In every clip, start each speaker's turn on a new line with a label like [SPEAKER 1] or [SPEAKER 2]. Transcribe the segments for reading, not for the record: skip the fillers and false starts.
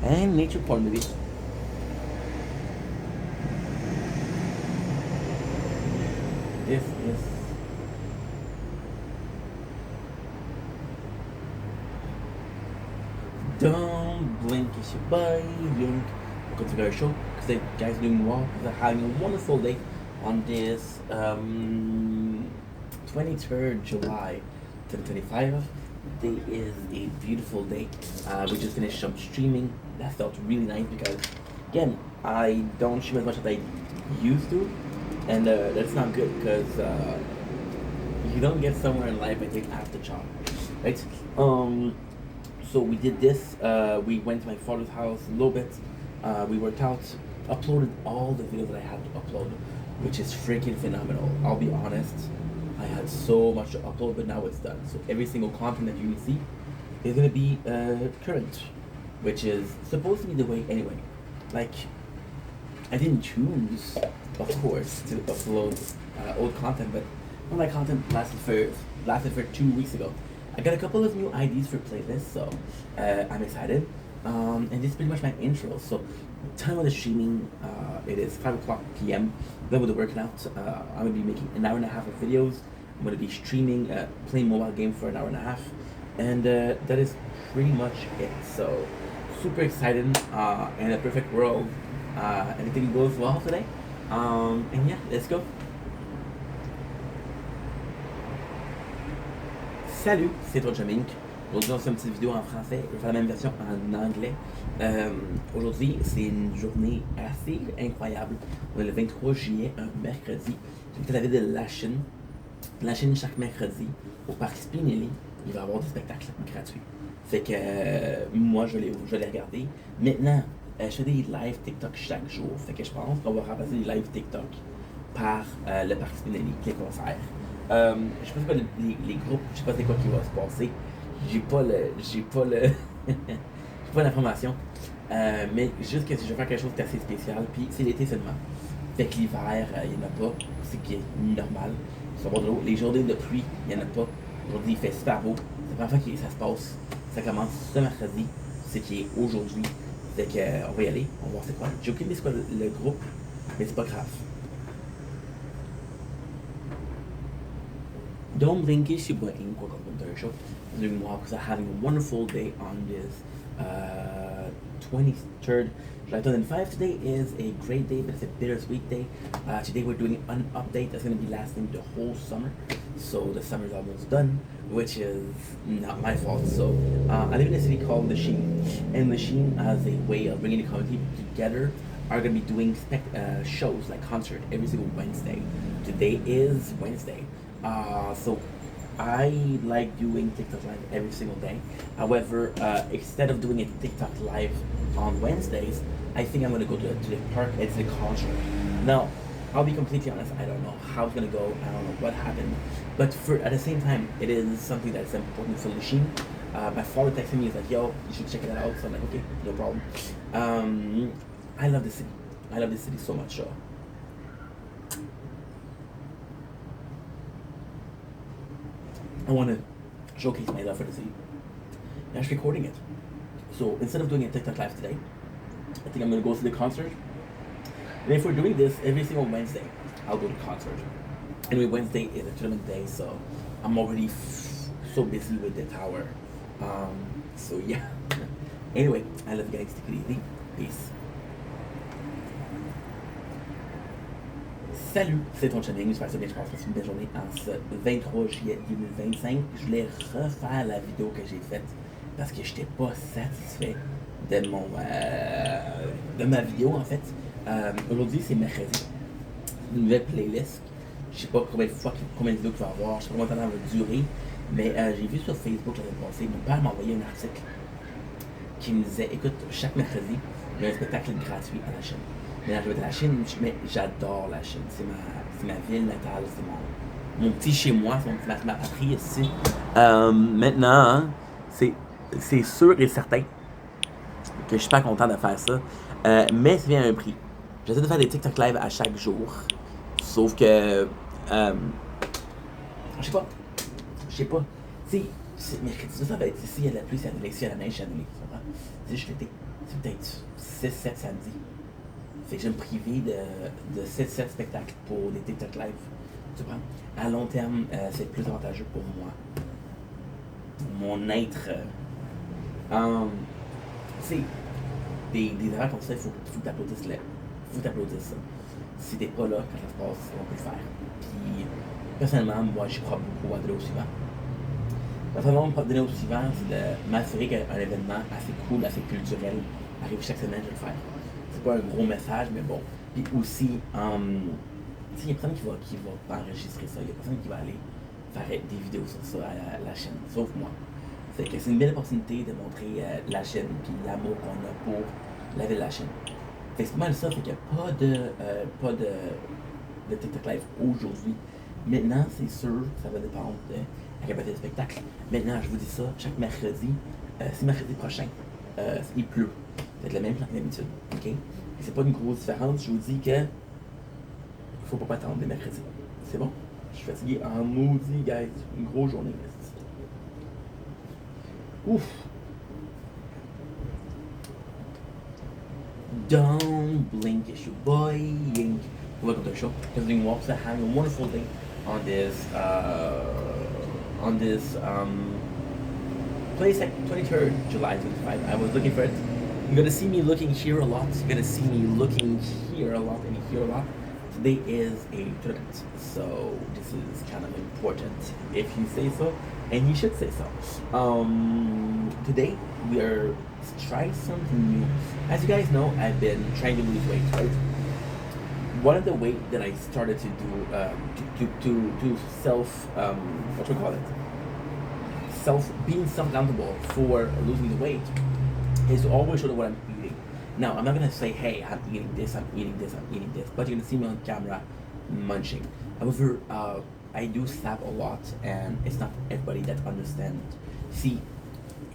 [SPEAKER 1] and nature porn movie. This is Don't blink, it's your boy, Link. Welcome to our show. Because the guys doing well. They're having a wonderful day on this 23rd July 2025. Today is a beautiful day. We just finished some streaming. That felt really nice because, again, I don't stream as much as I used to. And that's not good because you don't get somewhere in life by taking after job, right? So we did this. We went to my father's house a little bit. We worked out, uploaded all the videos that I had to upload, which is freaking phenomenal. I'll be honest. I had so much to upload, but now it's done. So every single content that you see is gonna be current, which is supposed to be the way anyway. Like, I didn't choose, of course, to upload old content, but all my content lasted for 2 weeks ago. I got a couple of new IDs for playlists, so I'm excited. And this is pretty much my intro. So, time of the streaming, it is 5 o'clock p.m. Then with the working out, I'm gonna be making an hour and a half of videos. I'm gonna be streaming, playing mobile game for an hour and a half, and that is pretty much it. So, super excited. In a perfect world, everything goes well today. And yeah, let's go. Salut, c'est toi Jamink. Aujourd'hui, on fait une petite vidéo en français. Je vais faire la même version en anglais. Aujourd'hui, c'est une journée assez incroyable. On est le 23 juillet, un mercredi. J'habite à la ville de Lachine. Lachine, chaque mercredi, au parc Spinelli, il va y avoir des spectacles gratuits. Fait que moi, je l'ai regardé. Maintenant, je fais des live TikTok chaque jour. Fait que je pense qu'on va remplacer les live TikTok par le parc Spinelli, les concerts. Je sais pas c'est quoi les groupes, je sais pas c'est quoi qui va se passer. J'ai pas l'information. Mais juste que je vais faire quelque chose d'assez spécial, puis c'est l'été seulement. Fait que l'hiver, il n'y en a pas, c'est qui est normal. Ça va de l'eau. Les journées de pluie, il n'y en a pas. Aujourd'hui, il fait super beau. C'est la première fois que ça se passe. Ça commence ce mercredi, c'est qui est aujourd'hui. Fait que, on va y aller, on va voir c'est quoi. J'ai aucune idée c'est quoi le groupe, mais c'est pas grave. Don't blink is your boy welcome to our show. I'm doing well because I'm having a wonderful day on this 23rd July 2005. Today is a great day, but it's a bittersweet day. Today we're doing an update that's going to be lasting the whole summer. So the summer is almost done, which is not my fault. So I live in a city called Lachine, and Lachine, as a way of bringing the community together, are going to be doing shows like concert every single Wednesday. Today is Wednesday. So I like doing TikTok live every single day. However, instead of doing a TikTok live on Wednesdays, I think I'm gonna go to the park and to the concert. Now, I'll be completely honest. I don't know how it's gonna go. I don't know what happened. But at the same time, it is something that's important for Lachine. My father texted me. He's like, "Yo, you should check it out." So I'm like, "Okay, no problem." I love this city. I love this city so much. So. I want to showcase my love for the city. I'm actually recording it. So instead of doing a TikTok live today, I think I'm going to go to the concert. And if we're doing this every single Wednesday, I'll go to the concert. Anyway, Wednesday is a tournament day, so I'm already so busy with the tower. So yeah. Anyway, I love you guys. Take it easy. Peace. Salut, c'est ton channel, j'espère que ça bien, je pense que c'est une belle journée en ce 23 juillet 2025. Je voulais refaire la vidéo que j'ai faite parce que j'étais pas satisfait de ma vidéo en fait. Aujourd'hui c'est mercredi, une nouvelle playlist. Je sais pas combien de vidéos qu'il va y avoir, je sais pas combien de temps ça va durer, mais j'ai vu sur Facebook l'année passée, mon père m'a envoyé un article qui me disait écoute, chaque mercredi, il y a un spectacle gratuit à la chaîne. Maintenant, je vais être à la Chine, mais j'adore la Chine. C'est ma ville natale, c'est mon petit chez moi, c'est ma patrie ici. Maintenant, c'est sûr et certain que je suis pas content de faire ça, mais ça vient à un prix. J'essaie de faire des TikTok live à chaque jour, sauf que, je sais pas, tu sais, mercredi, ça va être ici, il y a de la pluie, il y a de la neige, il y a de l'été, tu comprends? C'est juste l'été. c'est peut-être 6-7 samedis. Fait que je vais me priver de 6-7 spectacles pour des TikTok live. Tu comprends? À long terme, c'est plus avantageux pour moi. Mon être. C'est des erreurs comme ça, il faut que tu applaudisses là. Faut que tu applaudisses ça. Si t'es pas là quand ça se passe, on peut le faire. Puis, personnellement, moi, j'y crois beaucoup à donner au suivant. Ma façon de donner au suivant, c'est de m'assurer qu'un événement assez cool, assez culturel arrive chaque semaine, je vais le faire. C'est pas un gros message, mais bon. Puis aussi, il y a personne qui va pas enregistrer ça. Il y a personne qui va aller faire des vidéos sur ça à la chaîne, sauf moi. Fait que c'est une belle opportunité de montrer la chaîne puis l'amour qu'on a pour la vie de la chaîne. Fait que c'est pas mal ça, fait qu'il n'y a pas de TikTok live aujourd'hui. Maintenant, c'est sûr, ça va dépendre de la capacité du spectacle. Maintenant, je vous dis ça, chaque mercredi, c'est mercredi prochain, il pleut. C'est le même temps que d'habitude, ok? Et c'est pas une grosse différence, je vous dis que faut pas attendre les mercredis. C'est bon? Je suis fatigué en maudit, guys. Une grosse journée. Ouf! Don't blink, it's your boy Yink. Welcome to the show. Everything walks are having a wonderful day on this 23rd July 25. I was looking for it. You're gonna see me looking here a lot. You're gonna see me looking here a lot and here a lot. Today is a tournament, so this is kind of important if you say so, and you should say so. Today we are trying something new. As you guys know, I've been trying to lose weight, right? One of the weight that I started to do to self what do we call it? Being self-accountable for losing the weight is to always show what I'm eating. Now, I'm not gonna say, hey, I'm eating this, I'm eating this, I'm eating this, but you're gonna see me on camera munching. However, I do snap a lot, and it's not everybody that understands. See,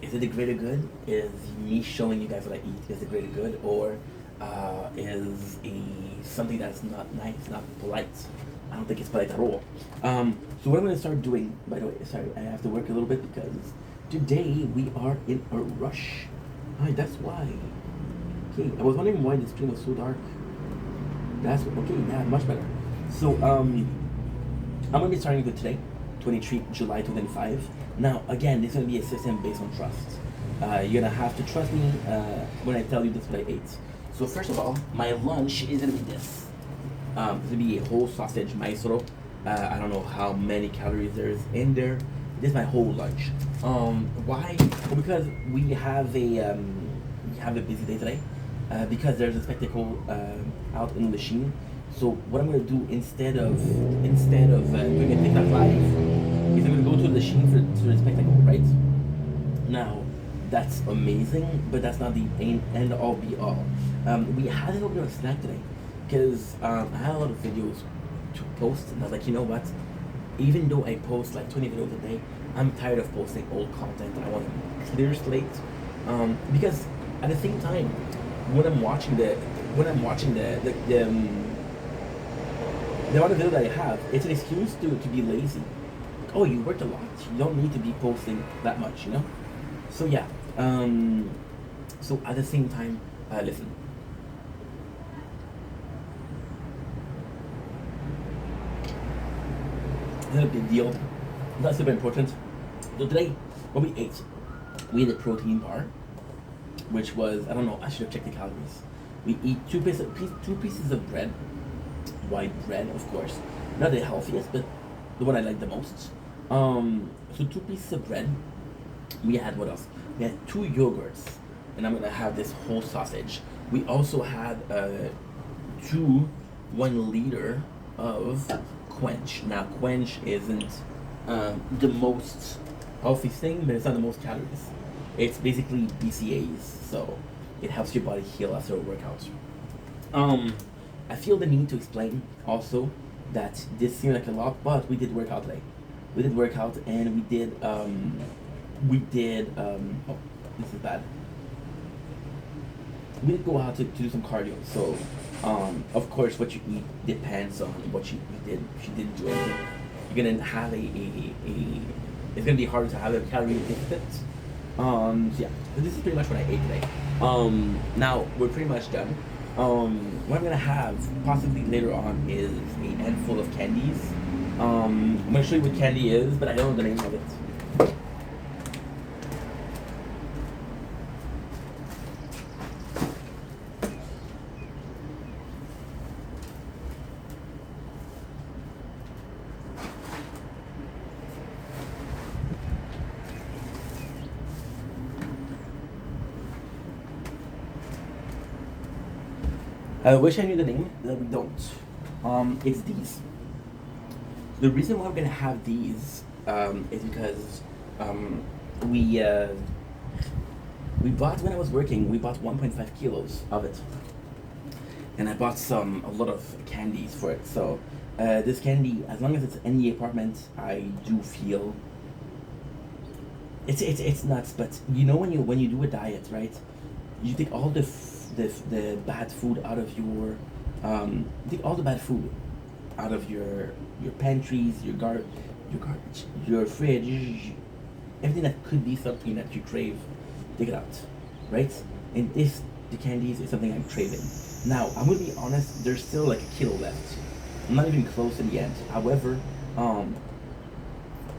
[SPEAKER 1] is it the greater good? Is me showing you guys what I eat is the greater good, or is something that's not nice, not polite? I don't think it's polite at all. So what I'm gonna start doing, by the way, sorry, I have to work a little bit because today we are in a rush. That's why. Okay, I was wondering why the stream was so dark. That's okay, yeah, much better. So I'm gonna be starting with today, 23 July 2005. Now again, this is gonna be a system based on trust. You're gonna have to trust me when I tell you this is what I ate. So first of all, my lunch is gonna be this. It's gonna be a whole sausage maestro. I don't know how many calories there is in there. This is my whole lunch. Why? Well, because we have a busy day today. Because there's a spectacle out in the machine. So what I'm gonna do instead of doing a TikTok live is I'm gonna go to the machine for the spectacle, right? Now, that's amazing, but that's not the end all be all. We had a little bit of a snack today because I had a lot of videos to post, and I was like, you know what? Even though I post like 20 videos a day, I'm tired of posting old content. I want a clear slate because at the same time, when I'm watching the amount of video that I have, it's an excuse to be lazy. Oh, you worked a lot. You don't need to be posting that much, you know. So yeah. So at the same time, listen. It's not a big deal. That's super important. So today, what we ate, we ate a protein bar, which was, I don't know, I should have checked the calories. We eat two pieces of bread, white bread, of course, not the healthiest, but the one I like the most. So 2 pieces of bread. We had what else? We had 2 yogurts, and I'm gonna have this whole sausage. We also had 1 liter of Quench. Now Quench isn't the most healthy thing, but it's not the most calories. It's basically BCAAs, so it helps your body heal after a workout. I feel the need to explain also that this seemed like a lot, but we did work out today. We did work out and we did oh, this is bad. We did go out to do some cardio, so of course what you eat depends on what you did. If you didn't do anything, you're gonna have it's gonna be hard to have a calorie deficit. So yeah, so this is pretty much what I ate today. Now we're pretty much done. What I'm gonna have possibly later on is a handful of candies. I'm gonna show you what candy is, but I don't know the name of it. I wish I knew the name, but we don't. It's these. The reason why we're gonna have these is because um, we we bought when I was working. We bought 1.5 kilos of it, and I bought a lot of candies for it. So this candy, as long as it's in the apartment, I do feel it's nuts. But you know when you do a diet, right? You take all the bad food out of your take all the bad food out of your pantries, your garbage, your fridge, everything that could be something that you crave, take it out, right? And this the candies is something I'm craving. Now I'm gonna be honest, there's still like a kilo left. I'm not even close to the end. However,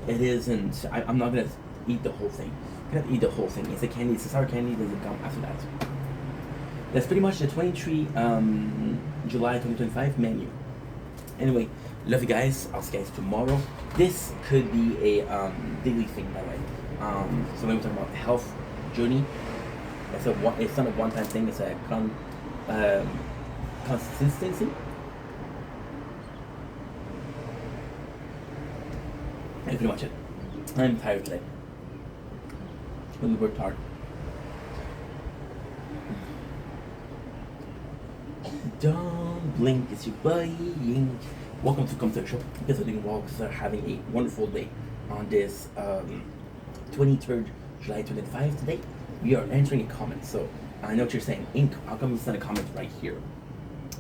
[SPEAKER 1] it isn't. I'm not gonna eat the whole thing. I'm gonna eat the whole thing. It's a candy. It's a sour candy. Doesn't come after that. That's pretty much the 23 July 2025 menu. Anyway, love you guys. I'll see you guys tomorrow. This could be a daily thing, by the way. So maybe we're talking about health journey. It's not a one-time thing. It's a consistency. That's pretty much it. I'm tired today. We worked hard. Don't blink, it's your buying. Welcome to Come to the Show. Because we're doing walks are having a wonderful day on this 23rd July 2025 today. We are answering a comment. So I know what you're saying. Ink, how come you send a comment right here?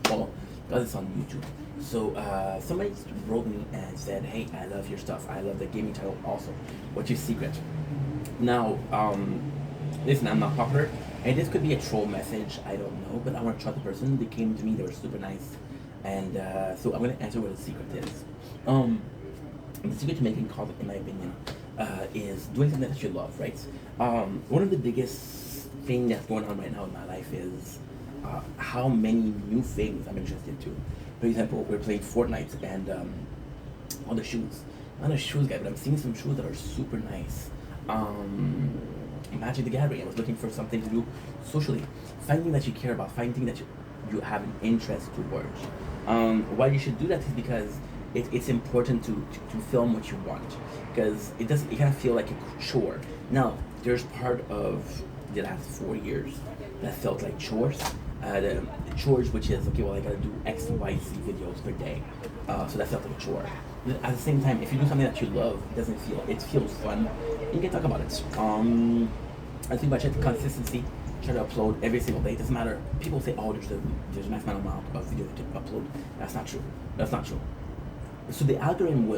[SPEAKER 1] Well, because it's on YouTube. So somebody wrote me and said, hey, I love your stuff. I love the gaming title also. What's your secret? Now, listen, I'm not popular. And this could be a troll message, I don't know, but I want to trust the person. They came to me, they were super nice. And so I'm going to answer what the secret is. The secret to making content, in my opinion, is doing something that you love, right? One of the biggest thing that's going on right now in my life is how many new things I'm interested to. For example, we're playing Fortnite and all the shoes. I'm not a shoes guy, but I'm seeing some shoes that are super nice. Magic the Gathering. I was looking for something to do socially. Finding that you care about, finding that you have an interest towards. Why you should do that is because it's important to film what you want, because it kind of feel like a chore. Now there's part of the last 4 years that felt like chores. The chores, which is okay, well, I gotta do X, Y, Z videos per day, so that felt like a chore. At the same time, if you do something that you love, it feels fun. You can talk about it. I think about it, consistency. Try to upload every single day. It doesn't matter. People say, oh, there's a maximum amount of videos to upload. That's not true. That's not true. So the algorithm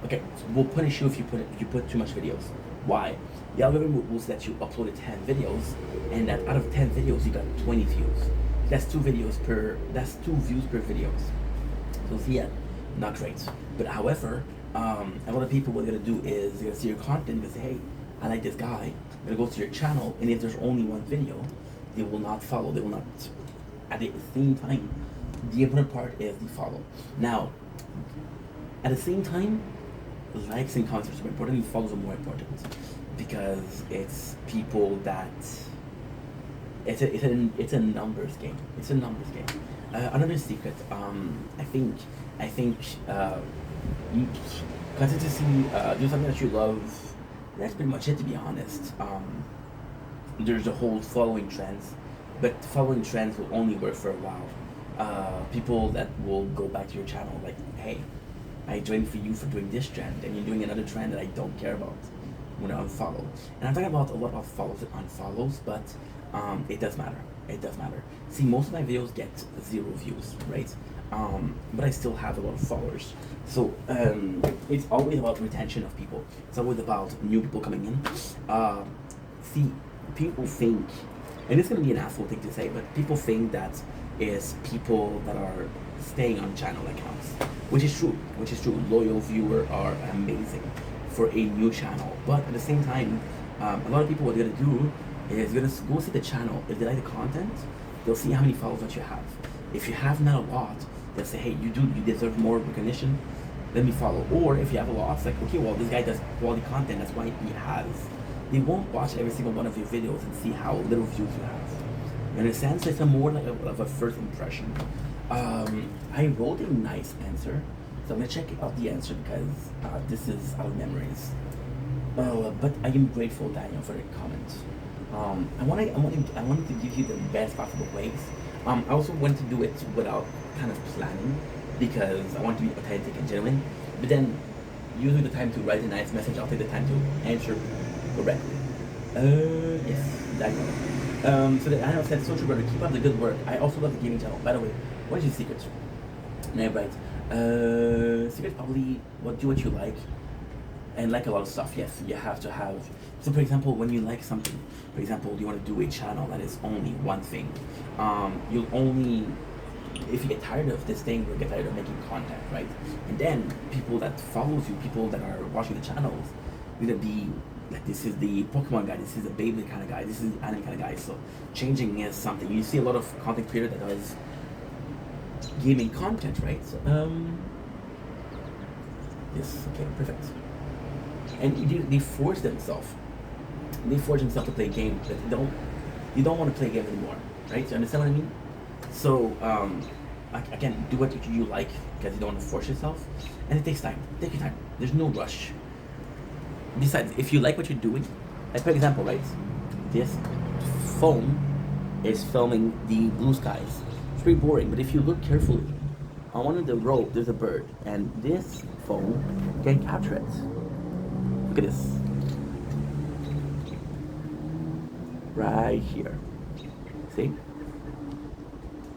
[SPEAKER 1] okay, will punish you if you put too much videos. Why? The algorithm will say that you uploaded 10 videos, and that out of 10 videos you got 20 views. That's 2 views per videos. So yeah, not great. But however, a lot of people, what they're gonna do is they're gonna see your content and say, hey, I like this guy. I'm gonna go to your channel, and if there's only one video, they will not follow. They will not. At the same time, the important part is the follow. Now, at the same time, likes and comments are super important. And follows are more important because it's people that it's a numbers game. It's a numbers game. Another secret. I think consistency. Do something that you love. That's pretty much it, to be honest. There's a whole following trends, but following trends will only work for a while. People that will go back to your channel like, hey, I joined for you for doing this trend, and you're doing another trend that I don't care about. I'm gonna unfollow. And I'm talking about a lot about follows and unfollows, but it does matter. It does matter. See, most of my videos get 0 views, right? But I still have a lot of followers. So it's always about retention of people. It's always about new people coming in. See, people think, and it's gonna be an asshole thing to say, but people think that is people that are staying on channel accounts, which is true. Which is true. Loyal viewers are amazing for a new channel, but at the same time, a lot of people what they're gonna do is gonna go see the channel. If they like the content, they'll see how many followers that you have. If you have not a lot, they'll say, hey, you deserve more recognition. Let me follow. Or if you have a lot, it's like, okay, well, this guy does quality content. That's why he has. They won't watch every single one of your videos and see how little views you have. In a sense, it's a more like of a first impression. I wrote a nice answer, so I'm gonna check out the answer because this is our memories. But I am grateful, Daniel, for the comment. I wanted to give you the best possible ways. I also wanted to do it without kind of planning because I want to be authentic and genuine. But then, using the time to write a nice message, I'll take the time to answer correctly. Yes, Daniel. So the Daniel said, "Social brother, keep up the good work. I also love the gaming channel. By the way, what is your secret?" And I write, secret probably do what you like. And like a lot of stuff, yes, you have to have. So, for example, when you like something, for example, you want to do a channel that is only one thing. You'll only, if you get tired of this thing, you'll get tired of making content, right? And then people that follows you, people that are watching the channels, gonna be like, this is the Pokemon guy, this is the Beyblade kind of guy, this is the anime kind of guy. So, changing is something. You see a lot of content creator that does gaming content, right? So, yes, okay, perfect. And they force themselves. They force themselves to play games that you don't want to play games anymore, right? You understand what I mean? So, again, do what you like because you don't want to force yourself. And it takes time. Take your time. There's no rush. Besides, if you like what you're doing, like for example, right? This phone is filming the blue skies. It's pretty boring, but if you look carefully, on one of the road, there's a bird. And this phone can capture it. Look at this. Right here. See?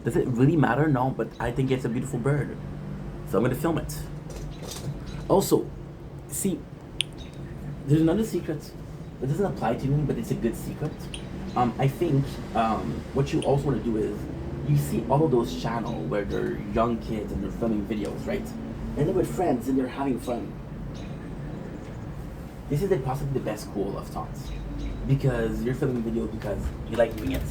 [SPEAKER 1] Does it really matter? No, but I think it's a beautiful bird. So I'm going to film it. Also, see, there's another secret that doesn't apply to me, but it's a good secret. I think what you also want to do is, you see all of those channels where they're young kids and they're filming videos, right? And they're with friends and they're having fun. This is possibly the best school of thoughts, because you're filming videos because you like doing it.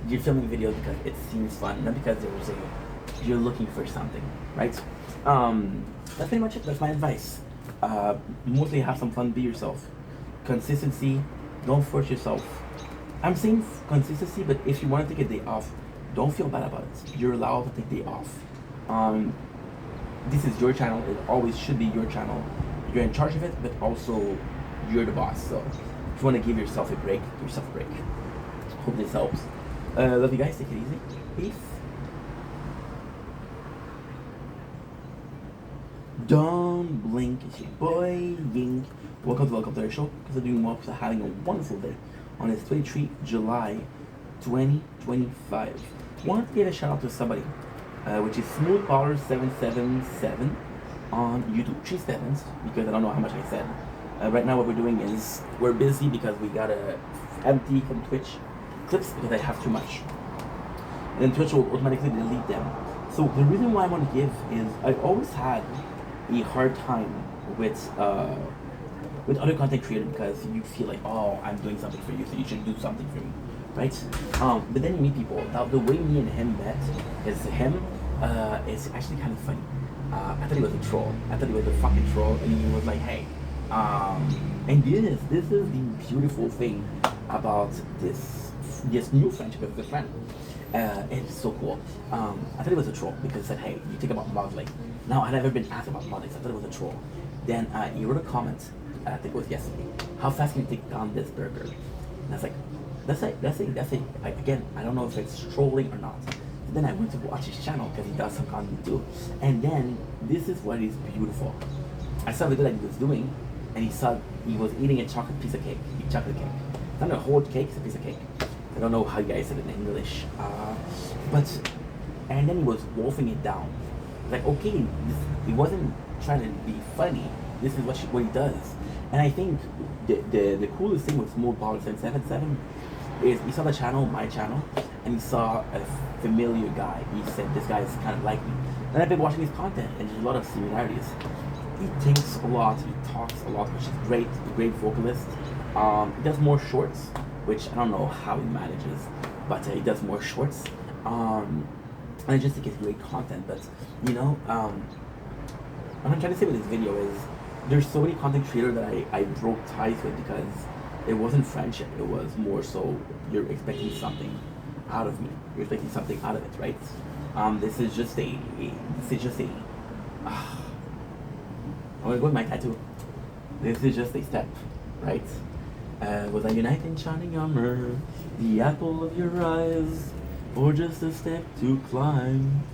[SPEAKER 1] You're filming videos because it seems fun, not because you're looking for something, right? That's pretty much it. That's my advice. Mostly have some fun, be yourself. Consistency, don't force yourself. I'm saying consistency, but if you want to take a day off, don't feel bad about it. You're allowed to take a day off. This is your channel. It always should be your channel. You're in charge of it, but also you're the boss. So if you want to give yourself a break, give yourself a break. Hope this helps. Love you guys. Take it easy. Peace. Don't blink. It's your boy Ying. Welcome to our show. Because I'm doing well, because I'm having a wonderful day on this 23 July 2025. Want to give a shout out to somebody, which is SmoothBaller777 on YouTube. 3 sevens, because I don't know how much I said. Right now what we're doing is we're busy because we gotta empty from Twitch clips because I have too much. And then Twitch will automatically delete them. So the reason why I want to give is I've always had a hard time with other content creators because you feel like, oh, I'm doing something for you, so you should do something for me, right? But then you meet people. Now the way me and him met is it's actually kind of funny. I thought he was a troll. I thought he was a fucking troll, and he was like, hey, and this is the beautiful thing about this new friendship with a friend. It's so cool. I thought it was a troll because it said, hey, you think about modeling. Now, I'd never been asked about modeling, so I thought it was a troll. Then he wrote a comment, I think it was yesterday, how fast can you take down this burger? And I was like, that's it. Again, I don't know if it's trolling or not. Then I went to watch his channel because he does some content too. And then this is what is beautiful. I saw the video that he was doing, and he was eating a chocolate piece of cake. Chocolate cake. It's not a whole cake, it's a piece of cake. I don't know how you guys said it in English. And then he was wolfing it down. Like, okay, he wasn't trying to be funny. This is what he does. And I think the coolest thing with SmoothBaller777 is he saw the channel, my channel, and he saw a familiar guy. He said, this guy is kind of like me. And I've been watching his content, and there's a lot of similarities. He thinks a lot, he talks a lot, which is great, great vocalist. He does more shorts, which I don't know how he manages, but he does more shorts. And I just think it's great content, but you know, what I'm trying to say with this video is, there's so many content creators that I broke ties with because it wasn't friendship, it was more so you're expecting something out of me, you're expecting something out of it, right? This is just a, I'm gonna go with my tattoo. This is just a step, right? Was I unite in shining armor, the apple of your eyes, or just a step to climb?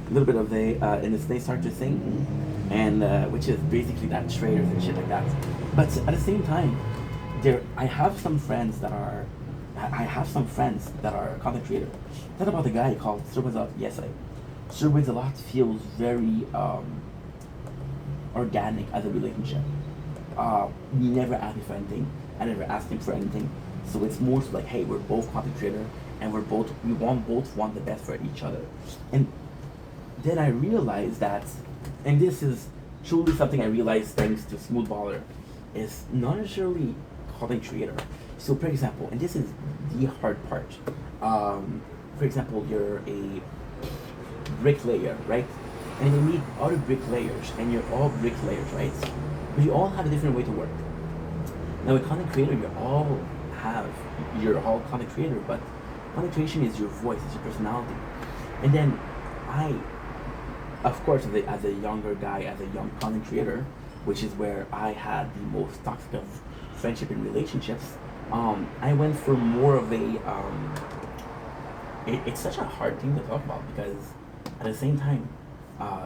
[SPEAKER 1] A little bit of and they start to sing, and which is basically that traders and shit like that. But at the same time, I have some friends that are content creators. Talk about the guy called Sir Wizard yesterday. Sir Wizard a lot feels very organic as a relationship. He never asked me for anything. I never asked him for anything. So it's more so like, hey, we're both content creators, and we both want the best for each other. And then I realized that, and this is truly something I realized thanks to Smoothballer, is not necessarily content creator. So for example, and this is the hard part. For example, you're a bricklayer, right? And you meet other bricklayers, and you're all bricklayers, right? But you all have a different way to work. Now, a content creator, you're all content creator, but content creation is your voice, it's your personality. And then of course, as a younger guy, as a young content creator, which is where I had the most toxic of friendship and relationships, I went for more of a, it's such a hard thing to talk about because at the same time,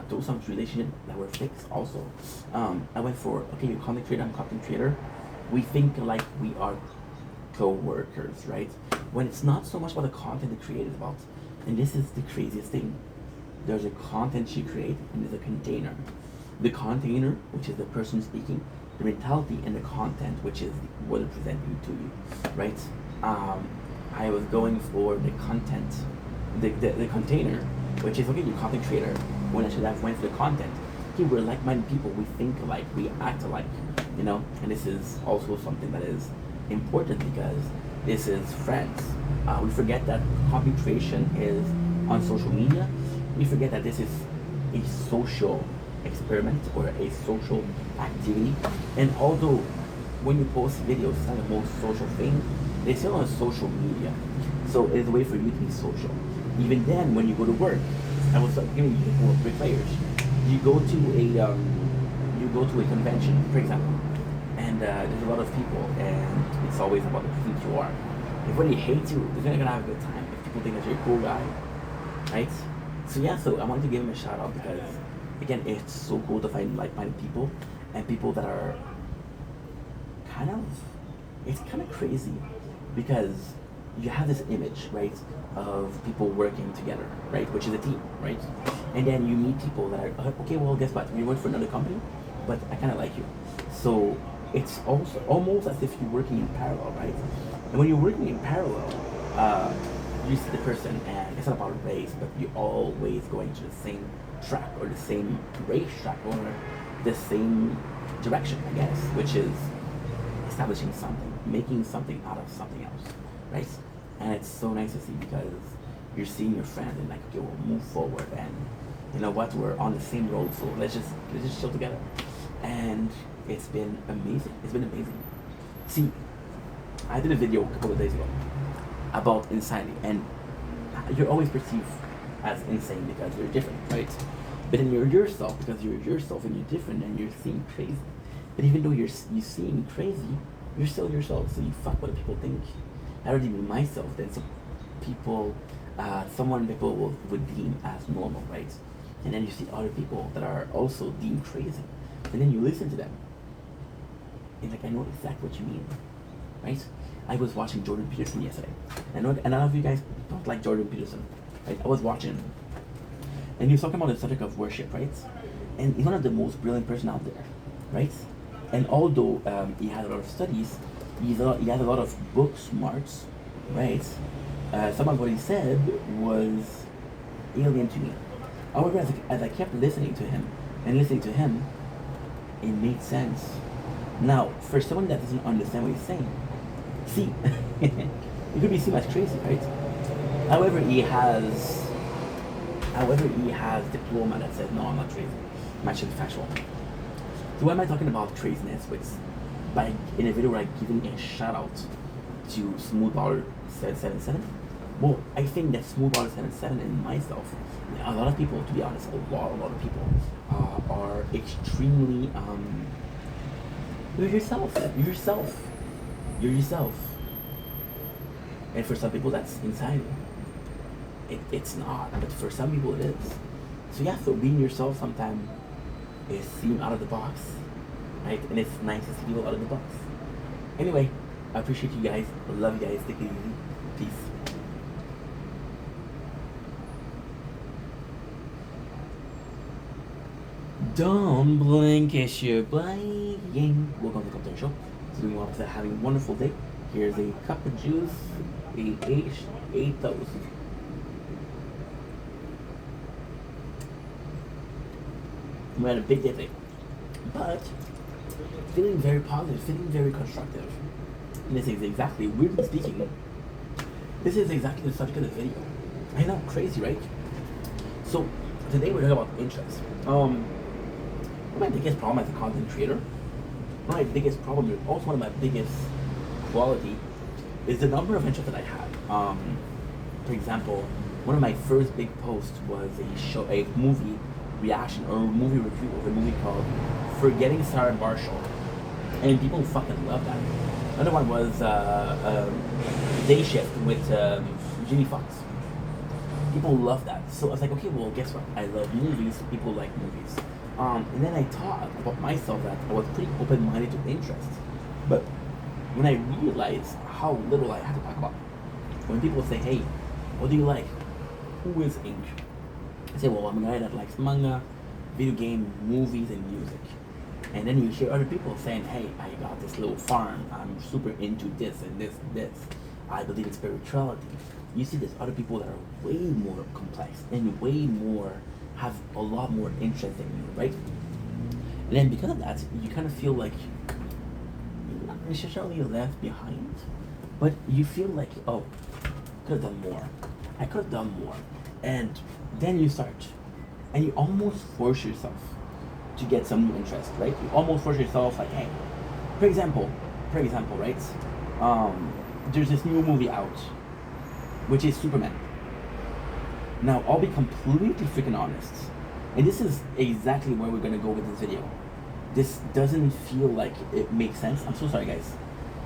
[SPEAKER 1] those some relationships that were fixed also. I went for, okay, you're content creator, I'm content creator. We think like we are co-workers, right? When it's not so much about the content the creator is about. And this is the craziest thing. There's a content you create and there's a container. The container, which is the person speaking, the mentality, and the content, which is what is presenting to you, right? I was going for the content, the container, which is, okay, you're content creator, when I should have went for the content. Okay, we're like-minded people, we think alike, we act alike, you know? And this is also something that is important because this is friends. We forget that content creation is on social media. We forget that this is a social experiment or a social activity. And although when you post videos, it's not the most social thing, it's still on social media. So it's a way for you to be social. Even then, when you go to work, I was giving you for bricklayers. You go to a convention, for example, and there's a lot of people, and it's always about the person you are. If everybody hates you, they're not gonna have a good time. If people think that you're a cool guy, right? So yeah, so I wanted to give him a shout out because, again, it's so cool to find like-minded people and people that are it's kind of crazy because you have this image, right, of people working together, right, which is a team, right? And then you meet people that are, okay, well, guess what? We work for another company, but I kind of like you. So it's also almost as if you're working in parallel, right? And when you're working in parallel, you see the person, and it's not about a race, but you're always going to the same track or the same race track or the same direction, I guess, which is establishing something, making something out of something else, right? And it's so nice to see because you're seeing your friend and like, okay, we'll move forward, and you know what, we're on the same road, so let's just chill together. And it's been amazing. It's been amazing. See, I did a video a couple of days ago about insanity, and you're always perceived as insane because you're different, right? But then you're yourself because you're yourself and you're different and you're seeing crazy. But even though you seem crazy, you're still yourself, so you fuck what people think. I already be myself, then some people, people would deem as normal, right? And then you see other people that are also deemed crazy, and then you listen to them. And like, I know exactly what you mean, right? I was watching Jordan Peterson yesterday. And a lot of you guys don't like Jordan Peterson, right? I was watching, and he was talking about the subject of worship, right? And he's one of the most brilliant person out there, right? And although he had a lot of studies, he has a lot of book smarts, right? Some of what he said was alien to me. However, as I kept listening to him and listening to him, it made sense. Now, for someone that doesn't understand what he's saying, see, it could be seen as crazy, right? However, he has diploma that says, no, I'm not crazy. I'm actually factual. So why am I talking about craziness? Which, by in a video where I'm giving a shout out to Smoothballer 777. Well, I think that Smoothballer 777 and myself, a lot of people, to be honest, a lot of people are extremely you're yourself. You're yourself. And for some people that's insanity. It's not, but for some people it is. So yeah, so being yourself sometimes is seen out of the box, right? And it's nice to see people out of the box. Anyway, I appreciate you guys. I love you guys. Take it easy. Peace. Don't blink, it's your blinking. Welcome to the Compton Show. So we want to having a wonderful day. Here's a cup of juice, ate those. We had a big day today, but feeling very positive, feeling very constructive. And this is exactly, weirdly speaking, this is exactly the subject of the video. I know, crazy, right? So today we're talking about interest. My biggest problem as a content creator, my biggest problem, also one of my biggest quality, is the number of interests that I have. For example, one of my first big posts was a movie reaction or movie review of a movie called Forgetting Sarah Marshall, and people fucking love that. Another one was Day Shift with Jimmy Fox. People love that. So I was like, okay, well, guess what? I love movies. People like movies. And then I thought about myself that I was pretty open-minded to interest. But when I realized how little I had to talk about, when people say, hey, what do you like? Who is Ink? I say, well, I'm a guy that likes manga, video game, movies, and music. And then you hear other people saying, hey, I got this little farm. I'm super into this and this and this. I believe in spirituality. You see there's other people that are way more complex and way more, have a lot more interest in you, right? And then because of that, you kind of feel like you're not necessarily left behind, but you feel like, oh, could have done more. I could have done more. And then you start, and you almost force yourself to get some new interest, right? You almost force yourself, like, hey, for example, right? There's this new movie out, which is Superman. Now, I'll be completely freaking honest, and this is exactly where we're gonna go with this video. This doesn't feel like it makes sense. I'm so sorry, guys.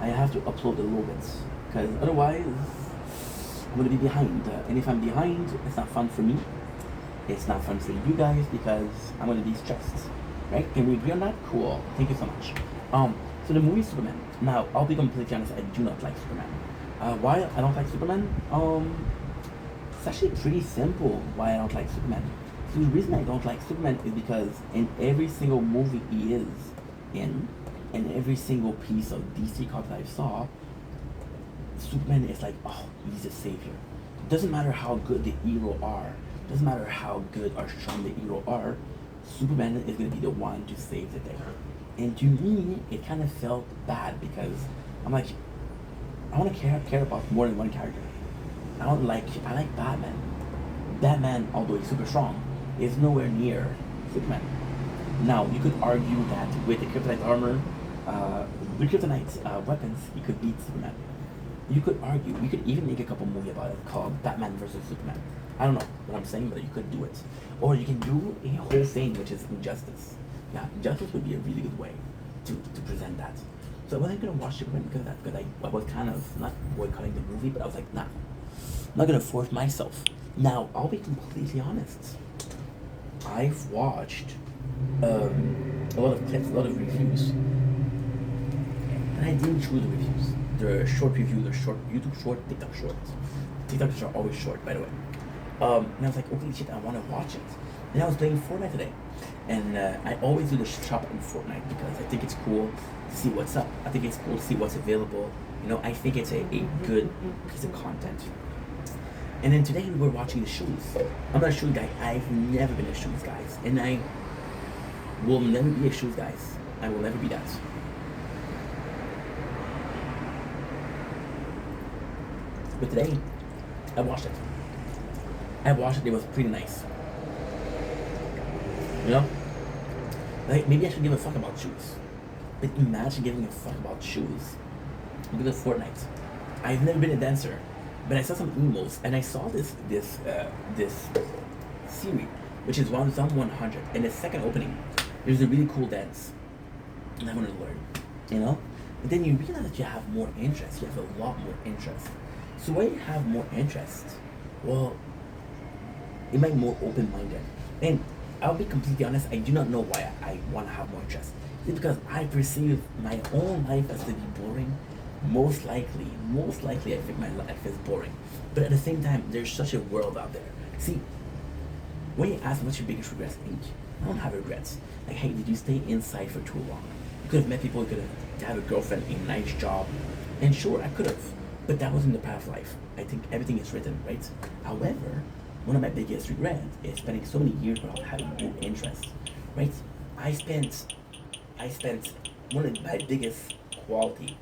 [SPEAKER 1] I have to upload a little bit, because otherwise, I'm gonna be behind. And if I'm behind, it's not fun for me. It's not fun for you guys, because I'm gonna be stressed, right? Can we agree on that? Cool. Thank you so much. So the movie Superman. Now, I'll be completely honest. I do not like Superman. Why I don't like Superman? It's actually pretty simple why I don't like Superman. So the reason I don't like Superman is because in every single movie he is in, and every single piece of DC comics I saw, Superman is like, oh, he's a savior. Doesn't matter how good the hero are, doesn't matter how good or strong the hero are, Superman is gonna be the one to save the day. And to me, it kind of felt bad because I'm like, I want to care about more than one character. I like Batman. Batman, although he's super strong, is nowhere near Superman. Now, you could argue that with the kryptonite armor, the kryptonite weapons, he could beat Superman. You could argue, you could even make a couple movies about it called Batman versus Superman. I don't know what I'm saying, but you could do it. Or you can do a whole thing, which is Injustice. Yeah, Injustice would be a really good way to present that. So I wasn't going to watch Superman because of that, because I was kind of, not boycotting the movie, but I was like, nah, I'm not going to force myself. Now, I'll be completely honest. I've watched a lot of clips, a lot of reviews, and I didn't choose the reviews. They're short reviews, they're short, YouTube short, TikTok short. TikToks are always short, by the way. And I was like, okay, shit, I want to watch it. And I was playing Fortnite today. And I always do the shop on Fortnite because I think it's cool to see what's up. I think it's cool to see what's available. You know, I think it's a good piece of content. And then today we were watching the shoes. I'm not a shoe guy. I've never been a shoes guy, and I will never be a shoes guy. I will never be that. But today, I watched it. I watched it. It was pretty nice. You know, like maybe I should give a fuck about shoes. But imagine giving a fuck about shoes because of Fortnite. I've never been a dancer, but I saw some emos and I saw this series, which is 100, and the second opening. There's a really cool dance, and I want to learn. You know, but then you realize that you have more interest. You have a lot more interest. So when you have more interest, well, it might be more open-minded. And I'll be completely honest, I do not know why I want to have more interest. It's because I perceive my own life as to be boring. Most likely, I think my life is boring. But at the same time, there's such a world out there. See, when you ask what's your biggest regrets, I don't have regrets. Like, hey, did you stay inside for too long? You could have met people, you could have had a girlfriend, a nice job. And sure, I could have. But that wasn't the path of life. I think everything is written, right? However, one of my biggest regrets is spending so many years without having no interest, right? I spent one of my biggest quality